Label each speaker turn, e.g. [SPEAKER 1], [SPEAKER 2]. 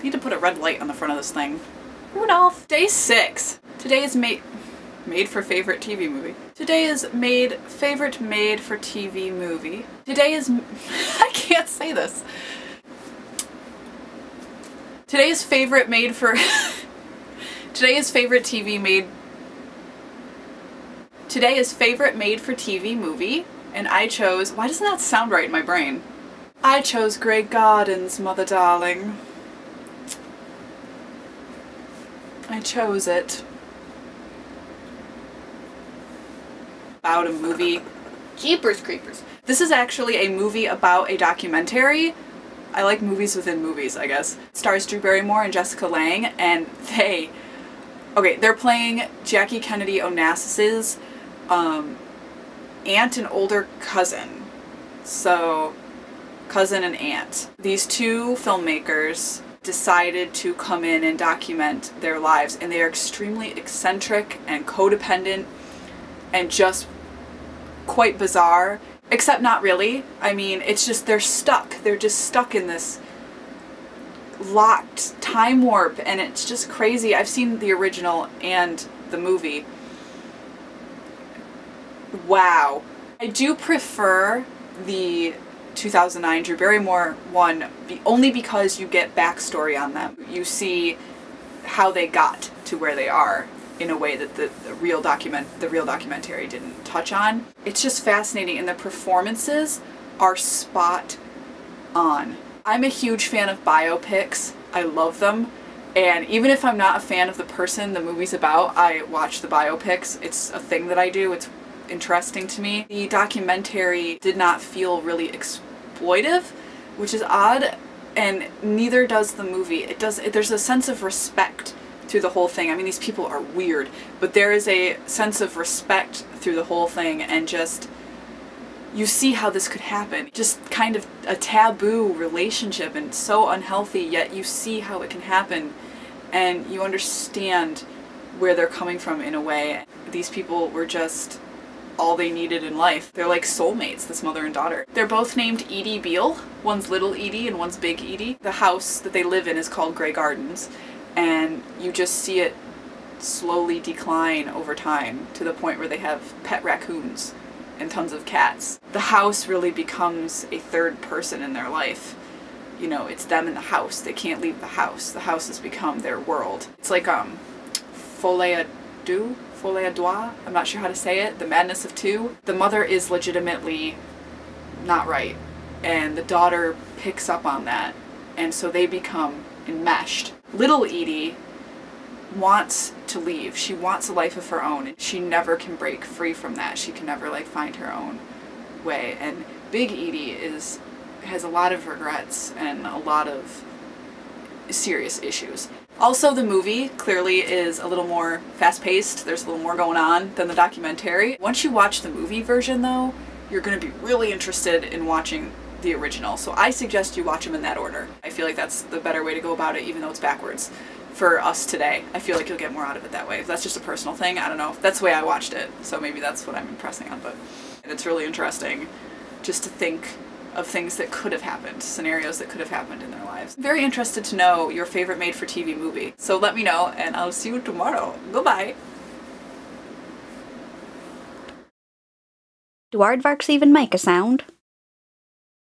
[SPEAKER 1] Need to put a red light on the front of this thing. Rudolph! Day 6. Today is made for favorite TV movie. Today is favorite made for TV movie. Today is I can't say this. Today is favorite made for Today is favorite TV made Today is favorite made for TV movie, and I chose, why doesn't that sound right in my brain? I chose Grey Gardens, mother darling. I chose it. About a movie. Jeepers creepers. This is actually a movie about a documentary. I like movies within movies, I guess. It stars Drew Barrymore and Jessica Lange, and they're playing Jackie Kennedy Onassis's aunt and older cousin. So, cousin and aunt. These two filmmakers decided to come in and document their lives, and they are extremely eccentric and codependent and just quite bizarre, except not really. I mean, it's just they're stuck. They're just stuck in this locked time warp, and it's just crazy. I've seen the original and the movie. Wow. I do prefer the 2009 Drew Barrymore one only because you get backstory on them. You see how they got to where they are in a way that the real documentary didn't touch on. It's just fascinating, and the performances are spot on. I'm a huge fan of biopics. I love them, and even if I'm not a fan of the person the movie's about, I watch the biopics. It's a thing that I do. It's interesting to me. The documentary did not feel really exploitive, which is odd, and neither does the movie. There's a sense of respect through the whole thing. I mean, these people are weird, but there is a sense of respect through the whole thing, and just you see how this could happen. Just kind of a taboo relationship and so unhealthy, yet you see how it can happen, and you understand where they're coming from in a way. These people were just all they needed in life. They're like soulmates, this mother and daughter. They're both named Edie Beale. One's Little Edie and one's Big Edie. The house that they live in is called Grey Gardens, and you just see it slowly decline over time to the point where they have pet raccoons and tons of cats. The house really becomes a third person in their life. You know, it's them in the house. They can't leave the house. The house has become their world. It's like folie à deux, I'm not sure how to say it, the madness of two. The mother is legitimately not right, and the daughter picks up on that, and so they become enmeshed. Little Edie wants to leave. She wants a life of her own, and she never can break free from that. She can never like find her own way. And Big Edie has a lot of regrets and a lot of serious issues. Also, the movie clearly is a little more fast-paced. There's a little more going on than the documentary. Once you watch the movie version, though, you're going to be really interested in watching the original, so I suggest you watch them in that order. I feel like that's the better way to go about it, even though it's backwards. For us today, I feel like you'll get more out of it that way. If that's just a personal thing, I don't know. That's the way I watched it, so maybe that's what I'm impressing on, but it's really interesting just to think of things that could have happened, scenarios that could have happened in their lives. I'm very interested to know your favorite made-for-TV movie, so let me know, and I'll see you tomorrow. Goodbye!
[SPEAKER 2] Do aardvarks even make a sound?